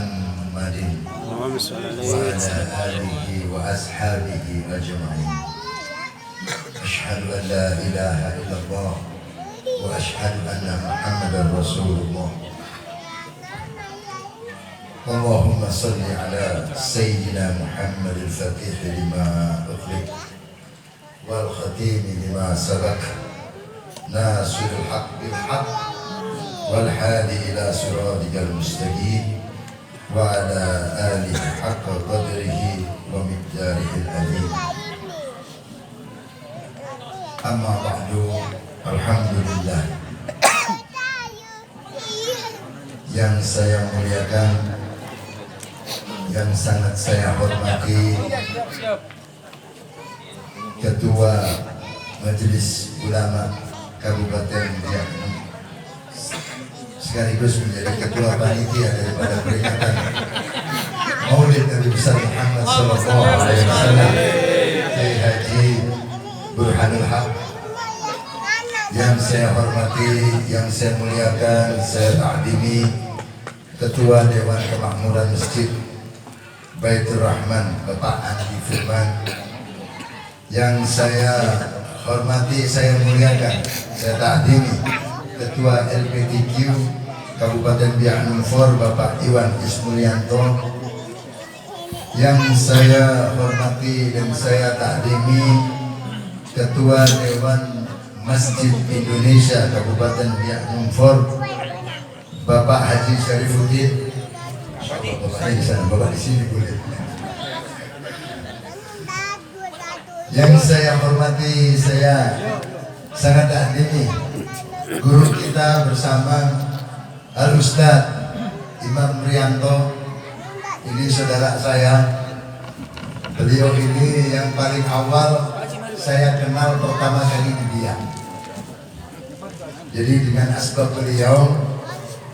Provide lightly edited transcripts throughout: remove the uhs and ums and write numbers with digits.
Muhammadin wa ala alihi wa ashabihi ajma'in. Asyhadu an la ilaha illallah wa asyhadu anna Muhammadar Rasulullah. Allahumma salli ala Sayyidina Muhammadil Fatih lima ughliq wal khatim lima sabaq nasirul haq bil haq wal hadi ila siratikal mustaqim wa ala alihi haqqa qadrihi wa miqdarihil azim. Amma ba'du, alhamdulillah. Yang saya muliakan, yang sangat saya hormati, Ketua Majelis Ulama Kabupaten Biak, sekaligus menjadi Ketua Panitia daripada peringatan Maulid Nabi besar Muhammad Sallallahu Alaihi Wasallam, Kiai Haji Burhanul Haq. Yang saya hormati, yang saya muliakan, saya takdimi Ketua Dewan Kemakmuran Masjid Baitur Rahman Bapak Andi Firman. Yang saya hormati, saya muliakan, saya takdimi Ketua LPTQ Kabupaten Biak Numfor Bapak Iwan Ismulyanto. Yang saya hormati dan saya takdimi Ketua Dewan Masjid Indonesia Kabupaten Biak Numfor Bapak Haji Syarifuddin. Bapaknya di sana, bapak di sini boleh. Yang saya hormati, saya sangat takdimi guru kita bersama Al Ustadz Imam Rianto. Ini saudara saya. Beliau ini yang paling awal saya kenal pertama kali di Biak. Jadi dengan asbab beliau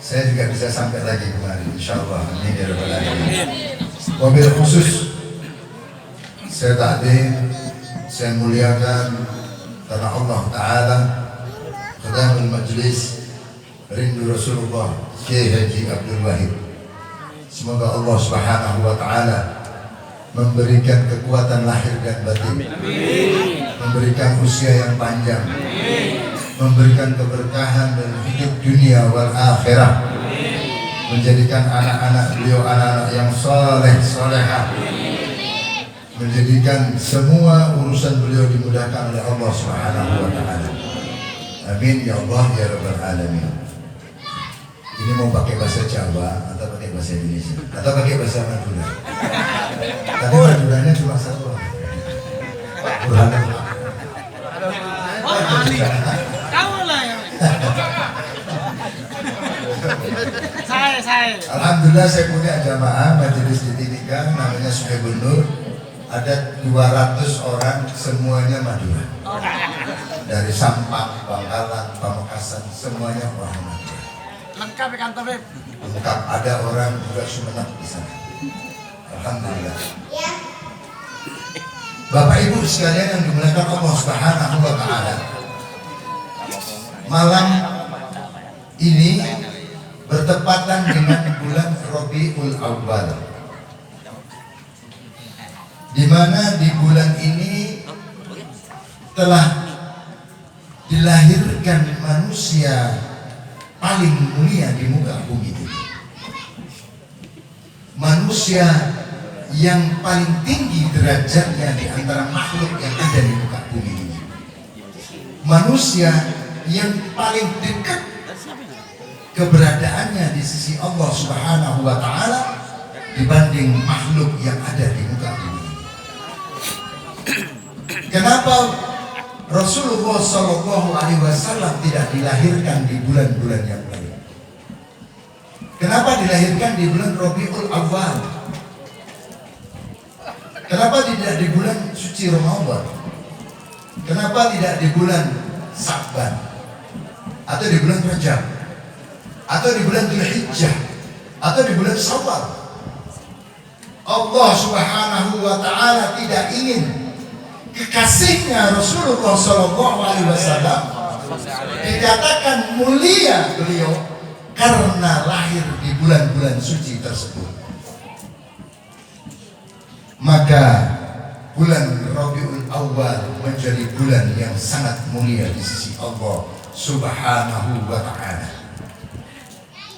saya juga bisa sampai lagi kemarin, insyaallah. Amin ya rabbal alamin. Wabil khusus saya takdim, saya muliakan karena Allah Ta'ala Khadamul Majlis Rindu Rasulullah Kiai Haji Abdul Wahid. Semoga Allah Subhanahu wa Ta'ala memberikan kekuatan lahir dan batin, memberikan usia yang panjang, memberikan keberkahan dan hidup dunia wal akhirah, menjadikan anak-anak beliau anak-anak yang soleh solehah, menjadikan semua urusan beliau dimudahkan oleh Allah Subhanahu wa Ta'ala. Amin ya Allah ya rabbal alamin. Ini mau pakai bahasa Jawa atau pakai bahasa Indonesia atau pakai bahasa Madura? Tapi Maduranya cuma satu. Burhan. Alhamdulillah saya punya jamaah majelis di Timika namanya Suhaibun Nur. Ada 200 orang, semuanya Madura. Dari Sampang, Bangkalan, Pamekasan, semuanya orang Madura. Lengkap kan Tabib? Lengkap, ada orang juga Sumenep di sana. Alhamdulillah. Bapak Ibu sekalian yang dimuliakan Allah Subhanahu wa Ta'ala, malam ini bertepatan dengan bulan Rabiul Awal, di mana di bulan ini telah dilahirkan manusia paling mulia di muka bumi ini. Manusia yang paling tinggi derajatnya di antara makhluk yang ada di muka bumi ini. Manusia yang paling dekat keberadaannya di sisi Allah Subhanahu wa Ta'ala dibanding makhluk yang ada di muka bumi. Kenapa Rasulullah Sallallahu Alaihi Wasallam tidak dilahirkan di bulan-bulan yang lain? Kenapa dilahirkan di bulan Rabiul Awal? Kenapa tidak di bulan suci Ramadan? Kenapa tidak di bulan Sa'ban? Atau di bulan Rajab? Atau di bulan Dzulhijjah? Atau di bulan Syawal? Allah Subhanahu wa Ta'ala tidak ingin kekasihnya Rasulullah Sallallahu Alaihi Wasallam dikatakan mulia beliau karena lahir di bulan-bulan suci tersebut. Maka bulan Rabiul Awal menjadi bulan yang sangat mulia di sisi Allah Subhanahu wa ta'ala.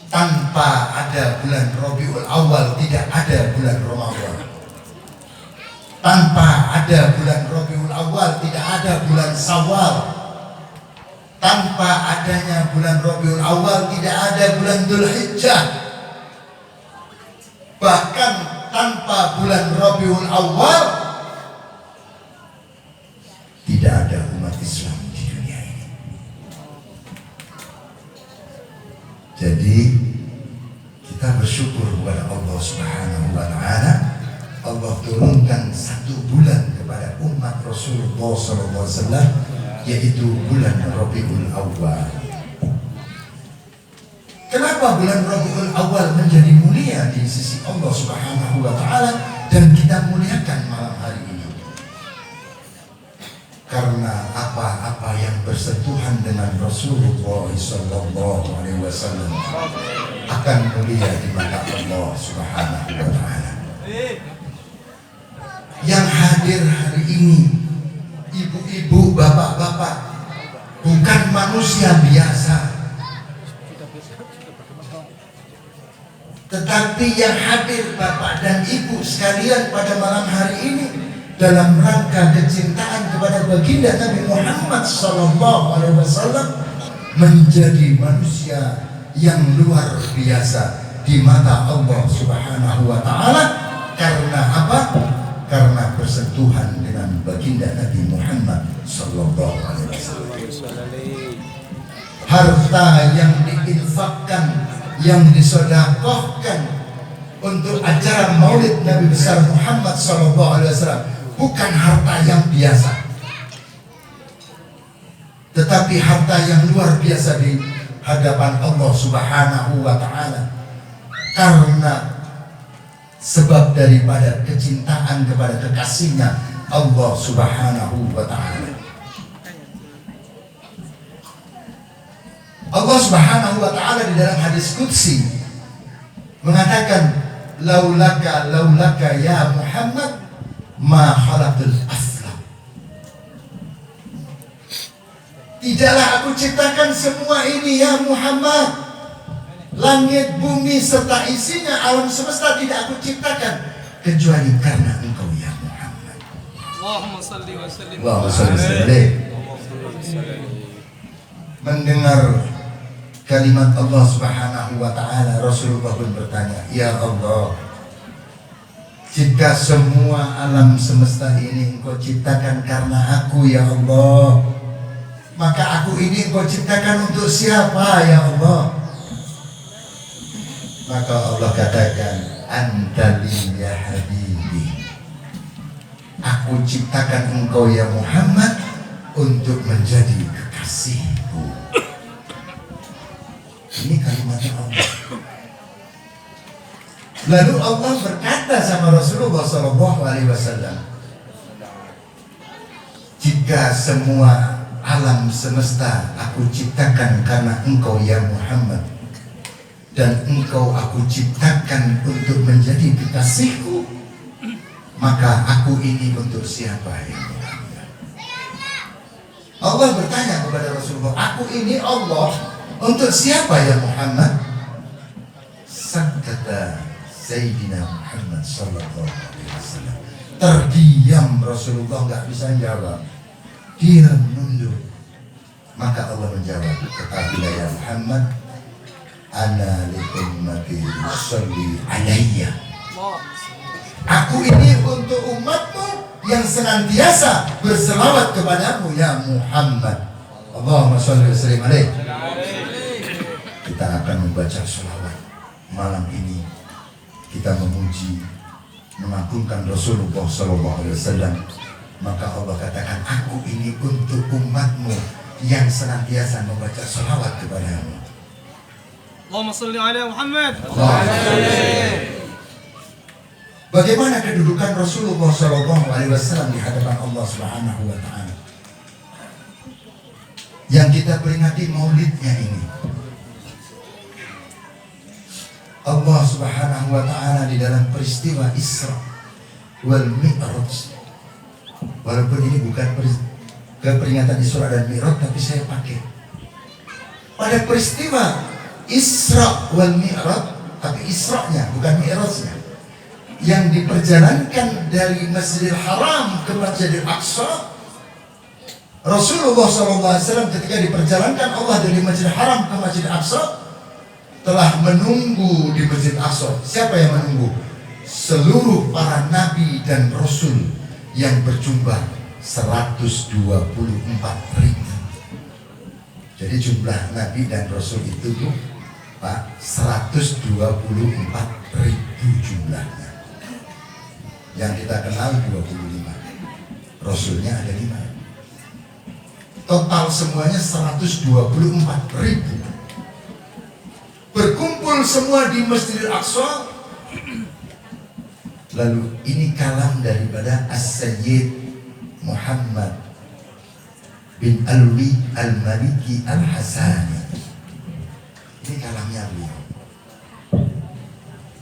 Tanpa ada bulan Rabiul Awal tidak ada bulan Ramadan. Tanpa ada bulan Rabiul Awal tidak ada bulan Syawal. Tanpa adanya bulan Rabiul Awal tidak ada bulan Dzulhijjah. Bahkan tanpa bulan Rabiul Awal tidak ada umat Islam di dunia ini. Jadi kita bersyukur kepada Allah Subhanahu wa ta'ala. Allah turunkan satu bulan kepada umat Rasulullah SAW, yaitu bulan Rabiul Awal. Kenapa bulan Rabiul Awal menjadi mulia di sisi Allah Subhanahu wa ta'ala dan kita muliakan malam hari ini? Karena apa-apa yang bersentuhan dengan Rasulullah SAW akan mulia di mata Allah Subhanahu wa ta'ala. Yang hadir hari ini, ibu-ibu, bapak-bapak, bukan manusia biasa, tetapi yang hadir bapak dan ibu sekalian pada malam hari ini dalam rangka kecintaan kepada baginda Nabi Muhammad SAW menjadi manusia yang luar biasa di mata Allah Subhanahu wa ta'ala. Karena apa? Karena bersentuhan dengan baginda Nabi Muhammad sallallahu alaihi wasallam. Harta yang diinfakkan, yang disedekahkan untuk acara Maulid Nabi besar Muhammad sallallahu alaihi wasallam bukan harta yang biasa, tetapi harta yang luar biasa di hadapan Allah Subhanahu wa ta'ala. Karena sebab daripada kecintaan kepada kekasihnya Allah Subhanahu wa ta'ala. Allah Subhanahu wa ta'ala di dalam hadis qudsi mengatakan, laulaka ya Muhammad ma khalaqtul aflak. Tidaklah aku ciptakan semua ini ya Muhammad. Langit, bumi, serta isinya, alam semesta tidak aku ciptakan kecuali karena engkau ya Muhammad. Allahumma salli wa sallim. Allahumma salli wa sallim. Mendengar kalimat Allah Subhanahu wa ta'ala, Rasulullah pun bertanya, ya Allah, jika semua alam semesta ini engkau ciptakan karena aku ya Allah, maka aku ini engkau ciptakan untuk siapa ya Allah? Maka Allah katakan, anta li ya habibi, aku ciptakan engkau ya Muhammad untuk menjadi kekasihku. Ini kalimatnya Allah. Lalu Allah berkata sama Rasulullah SAW, jika semua alam semesta aku ciptakan karena engkau ya Muhammad, dan engkau aku ciptakan untuk menjadi kekasihku, maka aku ini untuk siapa ya Muhammad? Allah bertanya kepada Rasulullah, aku ini Allah untuk siapa ya Muhammad? Kata Sayyidina Muhammad sallallahu alaihi wasallam. Terdiam Rasulullah, nggak bisa jawab. Dia menunduk. Maka Allah menjawab, ketahuilah ya Muhammad, ana li ummati sholli alayya. Aku ini untuk umatmu yang senantiasa berselawat kepadamu ya Muhammad. Allahumma sholli wa sallim alaih. Kita akan membaca selawat malam ini. Kita memuji, mengagungkan Rasulullah SAW. Maka Allah katakan, aku ini untuk umatmu yang senantiasa membaca selawat kepadamu. Allahumma salli ala Muhammad. Bagaimana kedudukan Rasulullah SAW di hadapan Allah Subhanahu wa ta'ala yang kita peringati maulidnya ini? Allah Subhanahu wa Ta'ala di dalam peristiwa Isra wal Mi'raj. Walaupun ini bukan peringatan Isra dan Mi'raj, tapi saya pakai pada peristiwa Isra wal Mi'raj, tapi Isra-nya bukan Mi'raj-nya, yang diperjalankan dari Masjidil Haram ke Masjidil Aqsa. Rasulullah SAW ketika diperjalankan Allah dari Masjidil Haram ke Masjidil Aqsa telah menunggu di Masjid Aqsa. Siapa yang menunggu? Seluruh para nabi dan rasul yang berjumlah 124.000. Jadi jumlah nabi dan rasul itu tuh Pak 124.000 jumlahnya. Yang kita kenal 25. Rasulnya ada 5. Total semuanya 124.000. Berkumpul semua di Masjidil Aqsa. Lalu ini kalam daripada As-Sayyid Muhammad bin Alwi Al-Maliki Al-Hasani. Ini kalamnya beliau.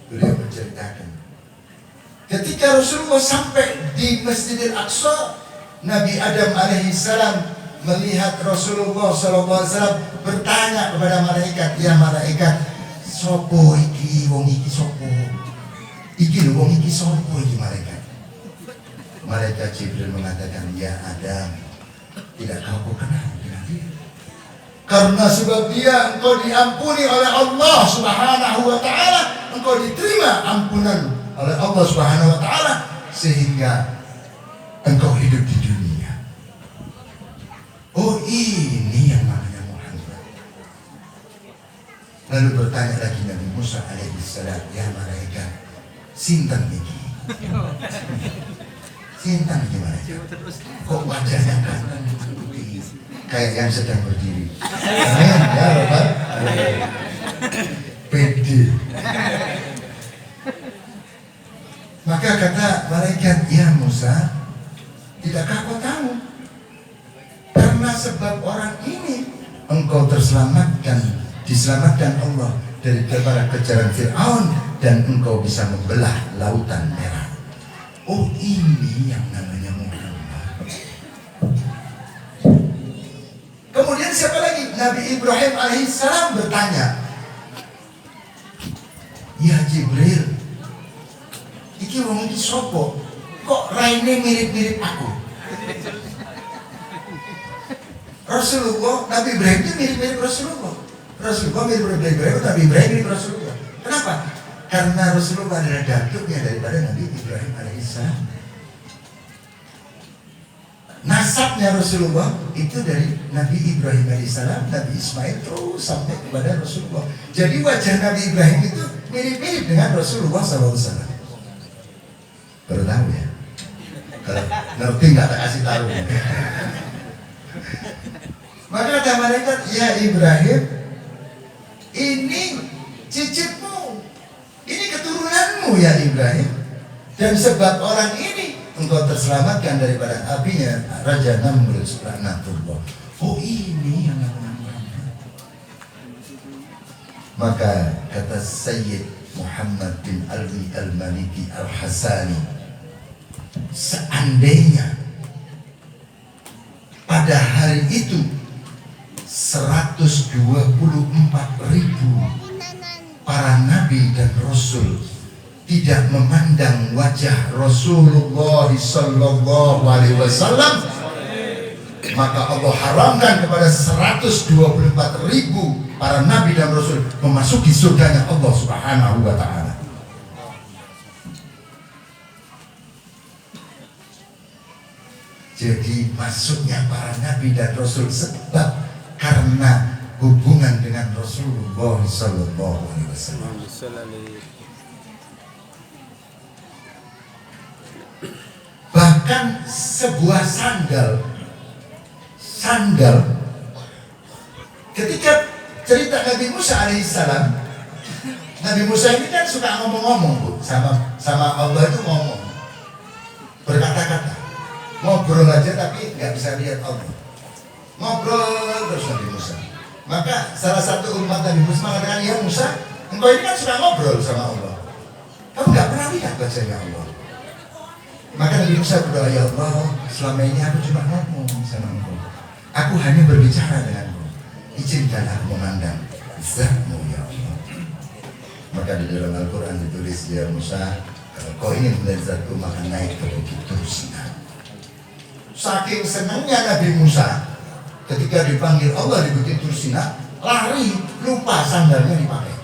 Beliau menceritakan ketika Rasulullah sampai di Masjidil Aqsa, Nabi Adam alaihissalam melihat Rasulullah SAW bertanya kepada malaikat, ya malaikat, sopo iki wong iki sopo? Iki lho wong iki sopo iki malaikat? Malaikat Jibril mengatakan, ya Adam, tidak kau kenal dengan dia. Karena sebab dia engkau diampuni oleh Allah Subhanahu wa Ta'ala, engkau diterima ampunan oleh Allah Subhanahu wa Ta'ala, sehingga engkau hidup di dunia. Oh, ini yang namanya Muhammad. Lalu bertanya lagi Nabi Musa alaihissalam, ya malaikat, sinten niki? Sinten niki malaikat? Kok wajahnya ganteng putih, kayak yang sedang berdiri? Amin ya Rabbal alamin. Pede. Maka kata malaikat, ya Musa, tidakkah kau tahu? Karena sebab orang ini engkau diselamatkan Allah dari para kejaran Fir'aun, dan engkau bisa membelah lautan merah. Oh, ini yang namanya Muhammad. Kemudian siapa lagi? Nabi Ibrahim alaihissalam bertanya, ya Jibril, iki wong iki sopo? Kok raine mirip-mirip aku? Rasulullah, Nabi Ibrahim itu mirip-mirip Rasulullah. Rasulullah mirip-mirip Ibrahim, Nabi Ibrahim mirip Rasulullah. Kenapa? Karena Rasulullah adalah datuknya daripada Nabi Ibrahim alaihissalam. Nasabnya Rasulullah itu dari Nabi Ibrahim alaihissalam, Nabi Ismail terus sampai kepada Rasulullah. Jadi wajah Nabi Ibrahim itu mirip-mirip dengan Rasulullah SAW. Baru tahu ya? Kalau ngerti nggak tak kasih tahu. Maka kata malaikat, ya Ibrahim, ini cicitmu, ini keturunanmu ya Ibrahim. Dan sebab orang ini engkau terselamatkan daripada apinya Raja Namrud laknatullah. Oh, ini yang namanya. Maka kata Sayyid Muhammad bin Alwi Al-Maliki Al-Hasani, seandainya pada hari itu 124.000 para nabi dan rasul tidak memandang wajah Rasulullah sallallahu alaihi wasallam, maka Allah haramkan kepada 124.000 para nabi dan rasul memasuki surganya Allah Subhanahu wa Ta'ala. Jadi masuknya para nabi dan rasul sebab karena hubungan dengan Rasulullah sallallahu alaihi wasallam. Bahkan sebuah sandal ketika cerita Nabi Musa alaihissalam, Nabi Musa ini kan suka ngomong-ngomong Bu, sama Allah itu ngomong, berkata-kata, ngobrol aja tapi nggak bisa lihat Allah, ngobrol terus Nabi Musa. Maka salah satu umat Nabi Musa mengatakan, ya Musa, Engkau ini kan suka ngobrol sama Allah. Kamu nggak pernah lihat wajahnya Allah. Maka Nabi Musa berdoa, ya Allah, selama ini aku cuma ngomong sama engkau. Aku hanya berbicara denganmu. Izinkan aku memandang zatmu ya Allah. Maka di dalam Al-Quran ditulis, ya Musa, kalau kau ingin melihat zatku maka naik ke bukit Tur Sina. Saking senangnya Nabi Musa ketika dipanggil Allah di bukit Tur Sina, lari, lupa sandalnya dipakai.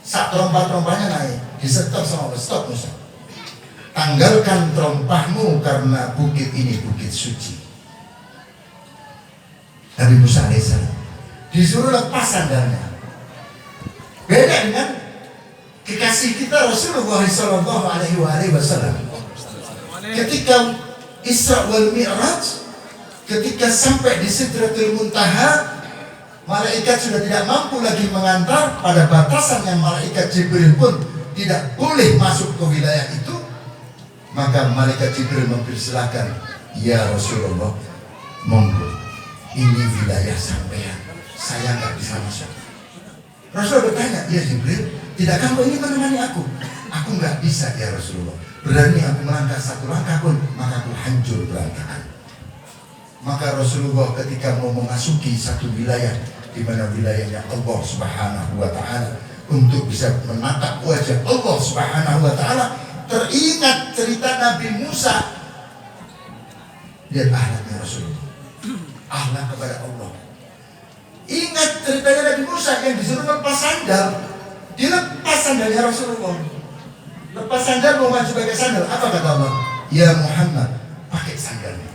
Saat trompa-trompanya naik, disetor sama Allah, stop Musa. Tanggalkan trompahmu karena bukit ini bukit suci. Nabi Musa alaihissalam disuruh lepas sandalnya. Beda dengan kekasih kita Rasulullah Sallallahu Alaihi Wasallam. Ketika Isra wal Mi'raj, ketika sampai di Sidratul Muntaha, malaikat sudah tidak mampu lagi mengantar. Pada batasan yang malaikat Jibril pun tidak boleh masuk ke wilayah itu. Maka malaikat Jibril mempersilahkan, ya Rasulullah, monggo, ini wilayah sampean, saya nggak bisa masuk. Rasul bertanya, ya Jibril, tidakkah kau ingin menemani aku? Aku nggak bisa ya Rasulullah. Berani aku melangkah satu langkah pun, maka aku hancur berantakan. Maka Rasulullah ketika mau memasuki satu wilayah, di mana wilayahnya Allah Subhanahu Wa Taala, untuk bisa menatap wajah Allah Subhanahu Wa Taala, teringat cerita Nabi Musa. Lihat akhlaknya Rasulullah, akhlak kepada Allah. Ingat ceritanya Nabi Musa yang disuruh lepas sandal. Dilepas sandalnya Rasulullah. Lepas sandal, mau maju pakai sandal. Apa kata Allah? Ya Muhammad, pakai sandalmu.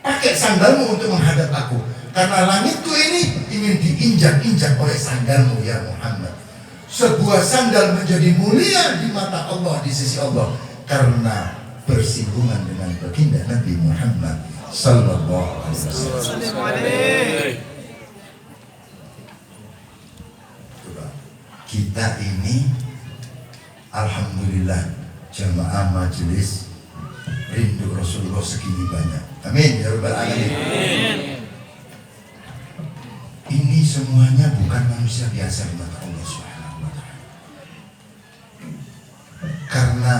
Pakai sandalmu untuk menghadap aku. Karena langitku ini ingin diinjak-injak oleh sandalmu ya Muhammad. Sebuah sandal menjadi mulia di mata Allah, di sisi Allah, karena bersinggungan dengan baginda Nabi Muhammad Sallallahu Alaihi Wasallam. Kita ini alhamdulillah jamaah majelis rindu Rasulullah segini banyak. Amin ya rabbal alamin. Ini semuanya bukan manusia biasa di mata Allah Subhanahu wa Ta'ala. Karena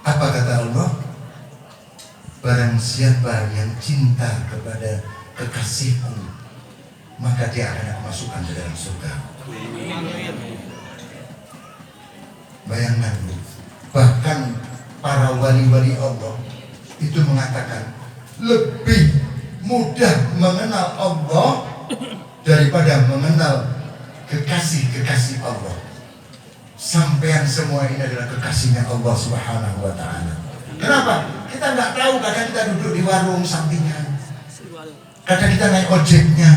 apa kata Allah? Barang siapa yang cinta kepada kekasihku, maka dia akan aku masukkan ke dalam surga. Bayangkan, bahkan para wali-wali Allah itu mengatakan lebih mudah mengenal Allah daripada mengenal kekasih-kekasih Allah. Sampean semua ini adalah kekasihnya Allah Subhanahu Wa Ta'ala. Kenapa? Kita nggak tahu, kadang kita duduk di warung sampingan, kadang kita naik ojeknya,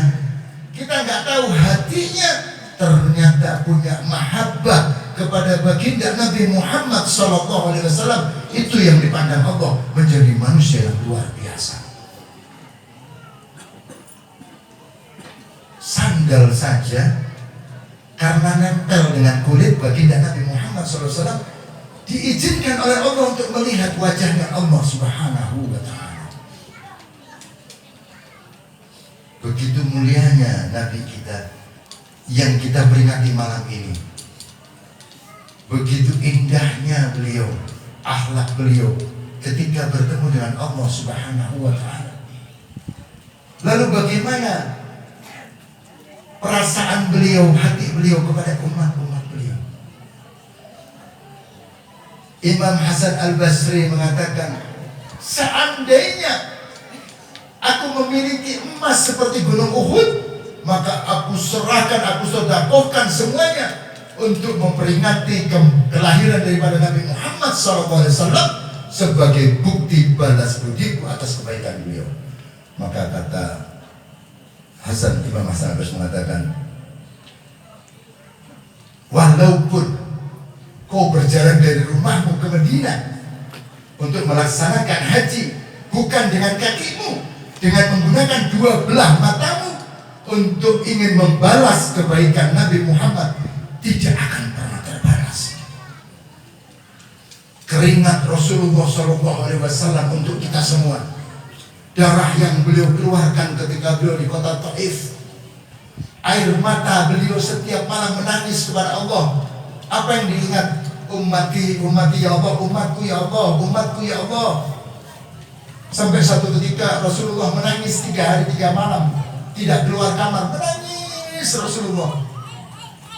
kita nggak tahu hatinya ternyata punya mahabbah kepada baginda Nabi Muhammad Sallallahu Alaihi Wasallam. Itu yang dipandang Allah menjadi manusia yang luar biasa. Sandal saja karena nempel dengan kulit baginda Nabi Muhammad SAW diizinkan oleh Allah untuk melihat wajahnya Allah Subhanahu Wa Ta'ala. Begitu mulianya Nabi kita yang kita peringati malam ini. Begitu indahnya beliau, akhlak beliau ketika bertemu dengan Allah Subhanahu Wa Ta'ala. Lalu bagaimana perasaan beliau, hati beliau kepada umat-umat beliau? Imam Hasan Al-Basri mengatakan, seandainya aku memiliki emas seperti gunung Uhud, maka aku serahkan, aku sedekahkan semuanya untuk memperingati kelahiran daripada Nabi Muhammad SAW sebagai bukti balas budiku atas kebaikan beliau. Maka kata Hasan, Imam Hasan Al-Basri mengatakan, walaupun kau berjalan dari rumahmu ke Madinah untuk melaksanakan haji bukan dengan kakimu, dengan menggunakan dua belah matamu untuk ingin membalas kebaikan Nabi Muhammad, tidak akan pernah terbalas. Keringat Rasulullah SAW untuk kita semua, darah yang beliau keluarkan ketika beliau di kota Taif, Air mata beliau setiap malam menangis kepada Allah. Apa yang diingat? Ummati, ummati ya Allah, umatku ya Allah, umatku ya Allah. Sampai satu ketika Rasulullah menangis 3 hari 3 malam, tidak keluar kamar, menangis Rasulullah.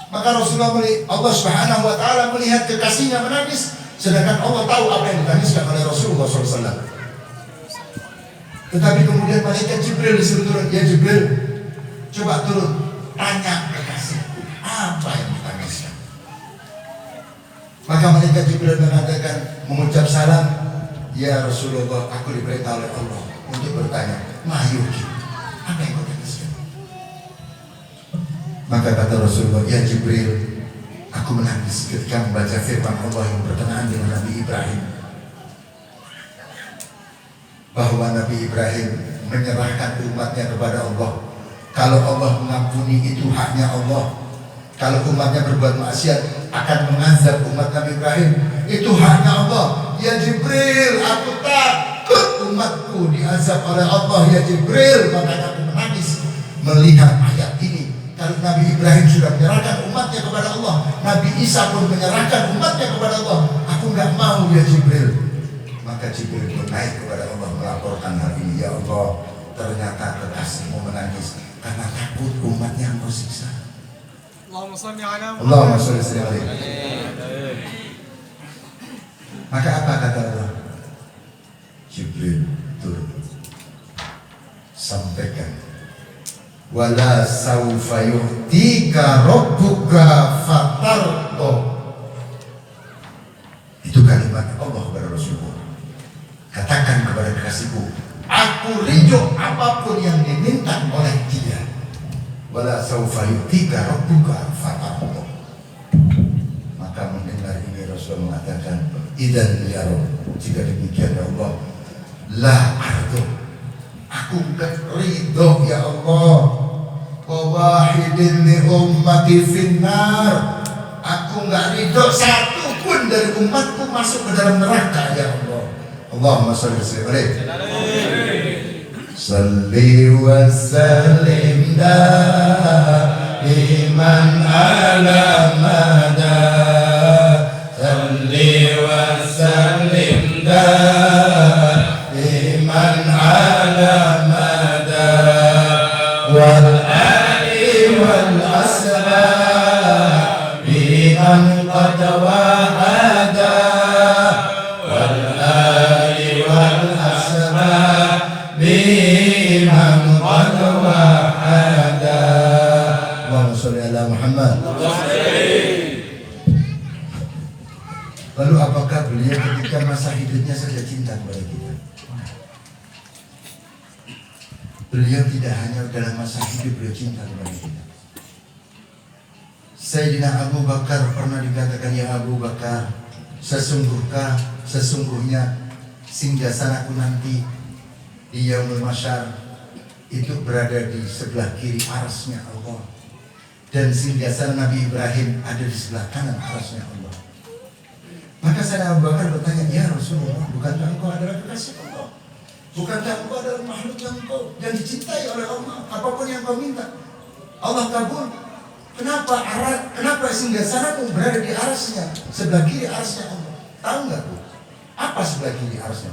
Maka Rasulullah Allah Subhanahu wa taala melihat kekasihnya menangis, sedangkan Allah tahu apa yang ditangiskan oleh Rasulullah SAW. Tetapi kemudian malaikat Jibril disuruh turun. Ya Jibril, coba turun, tanya kekasih apa yang ditangiskan. Maka malaikat Jibril mengatakan, mengucap salam, ya Rasulullah, aku diperintah oleh Allah untuk bertanya, Mahyuki, apa yang kau tangiskan? Maka kata Rasulullah, ya Jibril, aku menangis ketika membaca firman Allah yang berkenaan dengan Nabi Ibrahim, bahwa Nabi Ibrahim menyerahkan umatnya kepada Allah. Kalau Allah mengampuni itu haknya Allah. Kalau umatnya berbuat maksiat akan mengazab umat Nabi Ibrahim, itu haknya Allah. Ya Jibril, aku takut umatku diazab oleh Allah. Ya Jibril, makanya aku menangis melihat ayat ini. Kalau Nabi Ibrahim sudah menyerahkan umatnya kepada Allah, Nabi Isa pun menyerahkan umatnya kepada Allah. Aku nggak mau ya Jibril. Maka Jibril pun naik kepada Allah melaporkan hal ini. Ya Allah, ternyata kekasihmu menangis karena takut umatnya engkau siksa. Allahumma salli ala Muhammad. Allahumma sholli alaihi. Maka apa kata Allah? Jibril turun, sampaikan, wala saufa yu'tika rabbuka fatardo. Itu kalimat Allah kepada Rasulullah. Katakan kepada kekasihku, aku ridho apapun yang diminta oleh dia. Wala saufa yu'tika rabbuka fatardo. Maka mendengar ini Rasul mengatakan, idzan ya Rabb, jika demikian ya Allah, la ardo, aku enggak ridho ya Allah. Wa wahidin li ummati finnar, aku enggak ridho satu pun dari umatku masuk ke dalam neraka ya Allah. Allahumma sholli alaihi. Salli wa sallim daiman ala mada. Salli wa sallim daiman ala mada. Wal ali wal ashabi an qad wahada. Wal ali wal ashabi Allahumma sholli ala Muhammad. Lalu apakah beliau ketika masa hidupnya saja cinta kepada kita? Beliau tidak hanya dalam masa hidup beliau cinta kepada kita. Sayyidina Abu Bakar pernah dikatakan, ya Abu Bakar, sesungguhnya singgasanaku nanti di Yaumul Mahsyar itu berada di sebelah kiri arasnya Allah, dan singgasana Nabi Ibrahim ada di sebelah kanan arasnya Allah. Maka saya Abu Bakar bertanya, ya Rasulullah, bukankah engkau adalah kekasih Allah? Bukankah engkau adalah makhluk yang dicintai oleh Allah? Apapun yang kau minta Allah kabul. Kenapa singgasanamu berada di arasnya, sebelah kiri arasnya Allah? Tahu nggak Bu? Apa sebelah kiri arasnya?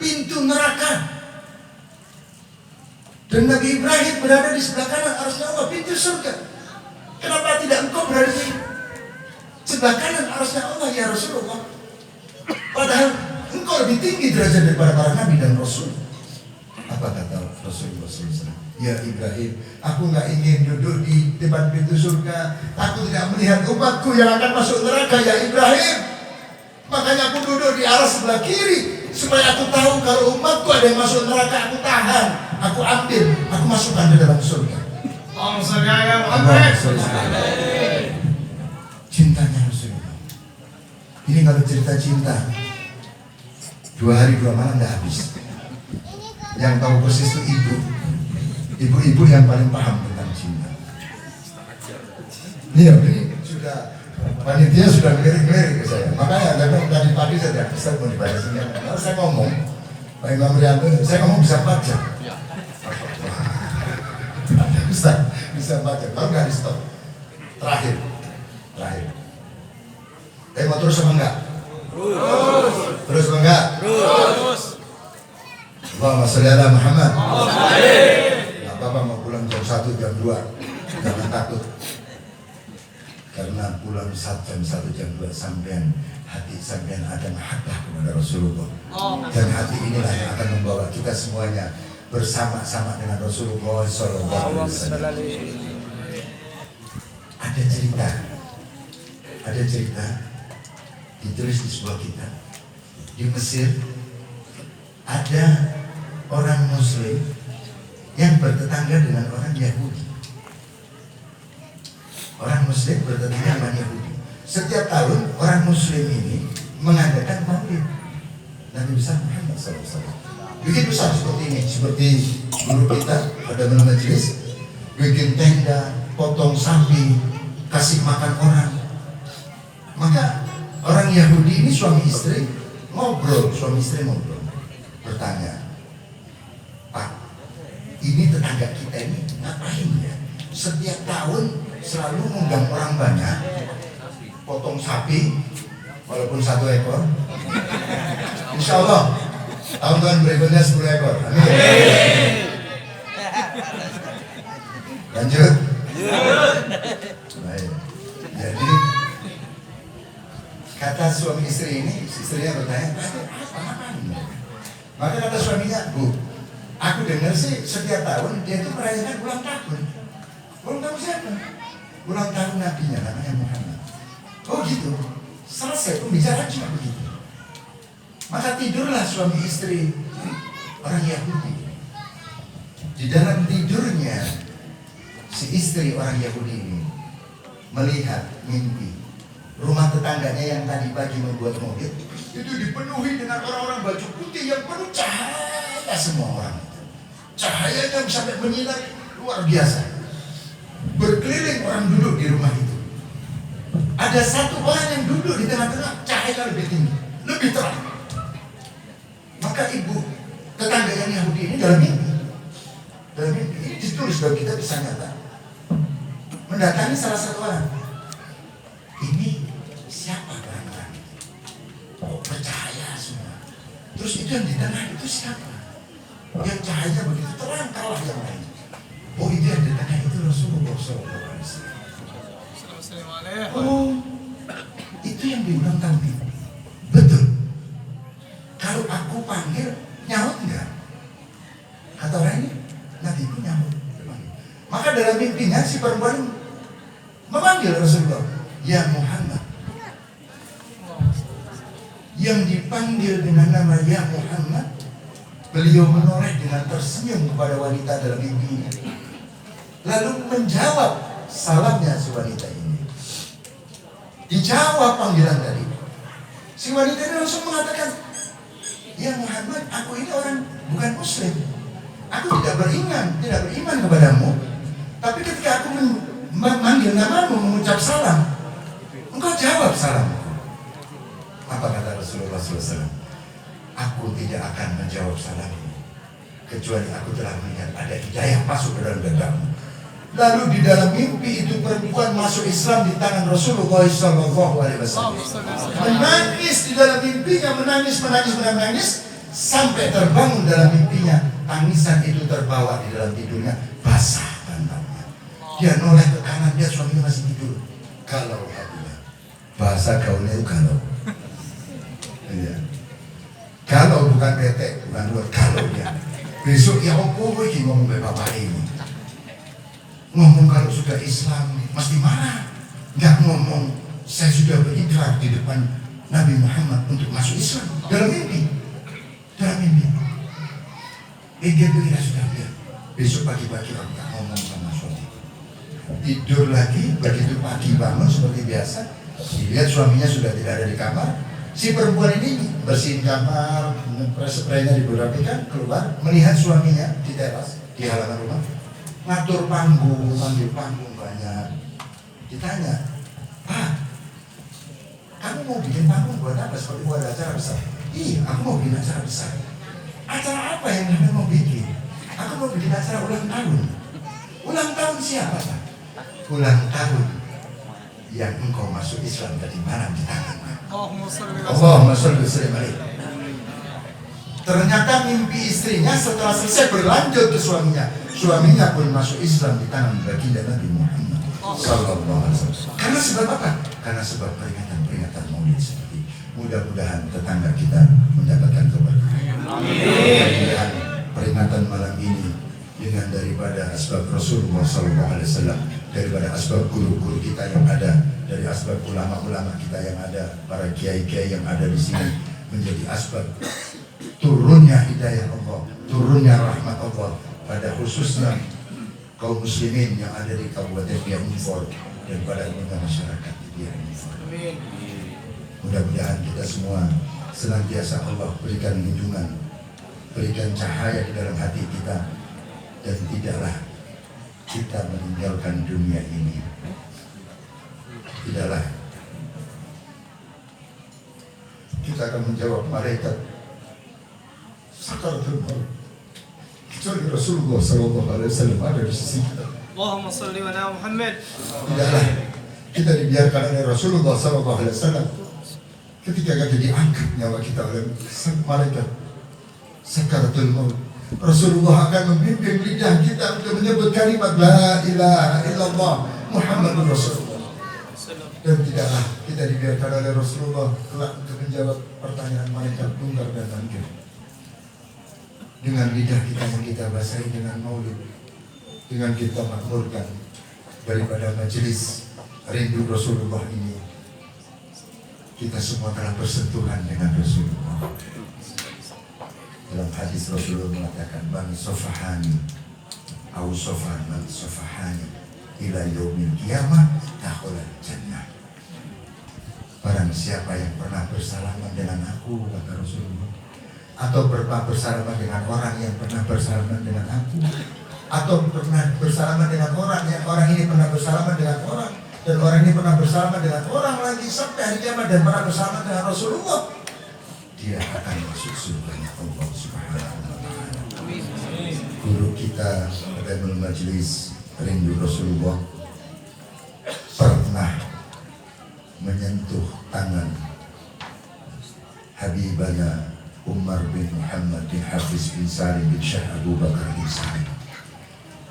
Pintu neraka. Dan Nabi Ibrahim berada di sebelah kanan arasnya Allah, pintu surga. Kenapa tidak engkau berada di sebelah kanan arasnya Allah ya Rasulullah? Padahal engkau lebih tinggi derajat daripada para nabi dan rasul. Apa kata Rasulullah SAW? Ya Ibrahim, aku nggak ingin duduk di depan pintu surga. Aku tidak melihat umatku yang akan masuk neraka ya Ibrahim. Makanya aku duduk di arah sebelah kiri, supaya aku tahu kalau umatku ada yang masuk neraka, aku tahan, aku ambil, aku masukkan ke dalam surga. Allahumma sholli ala Muhammad. Cintanya Rasulullah. Ini kalau cerita cinta 2 hari 2 malam nggak habis. Yang tahu persis itu ibu-ibu yang paling paham tentang cinta. Iya, ini sudah panitia sudah ngeri-ngeri ke saya. Makanya tadi pagi saya Ustaz mau dibaca sini. Kalau saya ngomong, Pak Imam Rianto, saya ngomong bisa 4 jam. bisa baca. Kalau nggak di stop. Terakhir. Mau terus apa enggak? Terus apa enggak? Terus. Allahumma sholli ala Muhammad. Nggak apa-apa mau pulang jam 1, jam 2. Jangan takut. Karena pulang jam 1, jam 2 hati sampean ada mahabbah kepada Rasulullah. Dan hati inilah yang akan membawa kita semuanya bersama-sama dengan Rasulullah SAW. Ada cerita ditulis di sebuah kitab. Di Mesir ada orang Muslim yang bertetangga dengan orang Yahudi. Orang Muslim bertetangga dengan Yahudi. Setiap tahun orang Muslim ini mengadakan maulid Nabi besar Muhammad SAW. Bikin besar seperti ini, seperti guru kita pada majelis, bikin tenda, potong sapi, kasih makan orang. Maka orang Yahudi ini suami istri ngobrol, bertanya, Pak, ini tetangga kita ini ngapain ya? Setiap tahun selalu mengundang orang banyak, potong sapi, walaupun 1 ekor. Insya Allah tahun-tahun berikutnya 10 ekor. Amin. Lanjut. Baik. Jadi kata suami istri ini, istrinya bertanya, maka kata suaminya, Bu, aku dengar sih setiap tahun dia itu merayakan ulang tahun. Ulang tahun siapa? Ulang tahun nabinya, namanya Muhammad. Oh gitu. Selesai pembicaraan cuma begitu. Maka tidurlah suami istri orang Yahudi. Di dalam tidurnya si istri orang Yahudi ini melihat mimpi rumah tetangganya yang tadi pagi membuat mobil itu dipenuhi dengan orang-orang baju putih yang penuh cahaya semua orang. Cahayanya sampai menyinar luar biasa. Berkeliling orang duduk di rumah itu. Ada satu orang yang duduk di tengah-tengah, cahaya lebih tinggi, lebih terang. Maka ibu tetangga yang Yahudi ini dalam mimpi ini ditulis dalam kitab kisah nyata, mendatangi salah satu orang. Ini siapa orang-orang itu? Oh, bercahaya semua. Terus itu yang di tengah itu siapa? Yang cahaya begitu terang kalah yang lain. Oh, itu yang di tengah itu Rasulullah SAW. Oh, itu yang diulang tahun itu. Betul. Kalau aku panggil, nyaut enggak? Kata orang ini, nanti itu nyaut. Maka dalam mimpinya si perempuan memanggil Rasulullah, ya Muhammad. Yang dipanggil dengan nama ya Muhammad, beliau menoleh dengan tersenyum kepada wanita dalam mimpinya. Lalu menjawab salamnya si wanita ini. Dijawab panggilan tadi. Si wanita ini langsung mengatakan, ya Muhammad, aku ini orang bukan Muslim. Aku tidak beriman kepadamu. Tapi ketika aku memanggil namamu, mengucap salam, engkau jawab salamku. Apa kata Rasulullah SAW? Aku tidak akan menjawab salammu kecuali aku telah melihat ada hidayah masuk ke dalam dadamu. Lalu di dalam mimpi itu perempuan masuk Islam di tangan Rasulullah SAW. Menangis di dalam mimpinya, menangis sampai terbangun dalam mimpinya. Tangisan itu terbawa di dalam tidurnya, basah bantalnya. Dia noleh ke kanan, dia suaminya masih tidur. Kalau hatinya, bahasa gaulnya itu kalau. Iya. Kalau bukan tetek, bukan luar, kalau dia. Besok ya opo iki ngomong ke bapak ini. Ngomong kalau sudah Islam mesti marah. Nggak ngomong saya sudah berikrar di depan Nabi Muhammad untuk masuk Islam. Dalam mimpi. Dia pikir sudah biar. Besok pagi-pagi aku tak ngomong sama suami. Tidur lagi, begitu pagi bangun seperti biasa. Dilihat suaminya sudah tidak ada di kamar. Si perempuan ini bersihin kamar, spraynya diberapikan, keluar, melihat suaminya di teras, di halaman rumah. Ngatur panggung, panggil panggung banyak. Ditanya, Pak, kamu mau bikin panggung buat apa? Seperti buat acara besar. Iya, aku mau bikin acara besar. Acara apa yang Anda mau bikin? Aku mau bikin acara ulang tahun. Ulang tahun siapa Pak? Ulang tahun yang engkau masuk Islam tadi malam di tanganmu. Allahumma sholli wa sallim alaihi. Ternyata mimpi istrinya setelah selesai berlanjut ke suaminya. Suaminya pun masuk Islam di tangan baginda Nabi Muhammad sallallahu alaihi wasallam. Karena sebab apa? Karena sebab peringatan Maulid seperti mudah-mudahan tetangga kita mendapatkan keberkahan. Mudah-mudahan peringatan malam ini dengan daripada asbab Rasulullah sallallahu alaihi wasallam, daripada asbab guru-guru kita yang ada, dari asbab ulama-ulama kita yang ada, para kiai-kiai yang ada di sini, menjadi asbab turunnya hidayah Allah, turunnya rahmat Allah pada khususnya kaum muslimin yang ada di Kabupaten Biak Numfor dan pada anggota masyarakat di Biak Numfor. Mudah-mudahan kita semua senantiasa Allah berikan lindungan, berikan cahaya di dalam hati kita, dan tidaklah kita meninggalkan dunia ini. Tidaklah kita akan menjawab malaikat sakaratul maut kecuali Rasulullah sallallahu alaihi wasallam ada di sisi kita. Allahumma salli ala Muhammad. Tidaklah kita dibiarkan oleh Rasulullah sallallahu alaihi wasallam ketika akan diangkat nyawa kita oleh malaikat sakaratul maut. Rasulullah akan membimbing lidah kita untuk menyebut kalimat la ilaha illallah Muhammadur Rasulullah. Dan tidaklah kita dibiarkan oleh Rasulullah kelak untuk menjawab pertanyaan malaikat tunggal dan nakir. Dengan lidah kita yang kita basahi dengan maulid, dengan kita makmurkan daripada majelis rindu Rasulullah ini, kita semua telah bersentuhan dengan Rasulullah. Dalam hadis Rasulullah mengatakan, man sofahani au sofan man sofahani ila yaumil qiyamah dakhala jannah. Barang siapa yang pernah bersalaman dengan aku, kata Rasulullah, atau pernah bersalaman dengan orang yang pernah bersalaman dengan aku, atau pernah bersalaman dengan orang yang orang ini pernah bersalaman dengan orang, dan orang ini pernah bersalaman dengan orang lagi sampai hari kiamat dan pernah bersalaman dengan Rasulullah, dia akan masuk surga Allah Subhanahu wa taala. Guru kita Tabul Majlis Rindu Rasulullah pernah menyentuh tangan Habibana Umar bin Muhammad bin Hafiz bin Salim bin Syekh Abu Bakar bin Salim.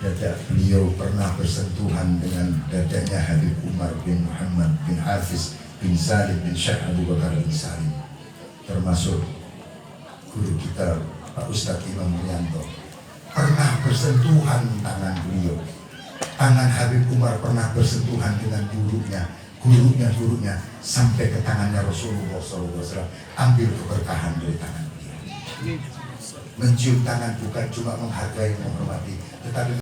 Dada beliau pernah bersentuhan dengan dadanya Habib Umar bin Muhammad bin Hafiz bin Salim bin Syekh Abu Bakar bin Salim. Termasuk guru kita Pak Ustadz Imam Mulyanto pernah bersentuhan tangan beliau. Tangan Habib Umar pernah bersentuhan dengan gurunya sampai ke tangannya Rasulullah SAW. Ambil keberkahan dari tangan beliau. Mencium tangan bukan cuma menghargai, menghormati, tetapi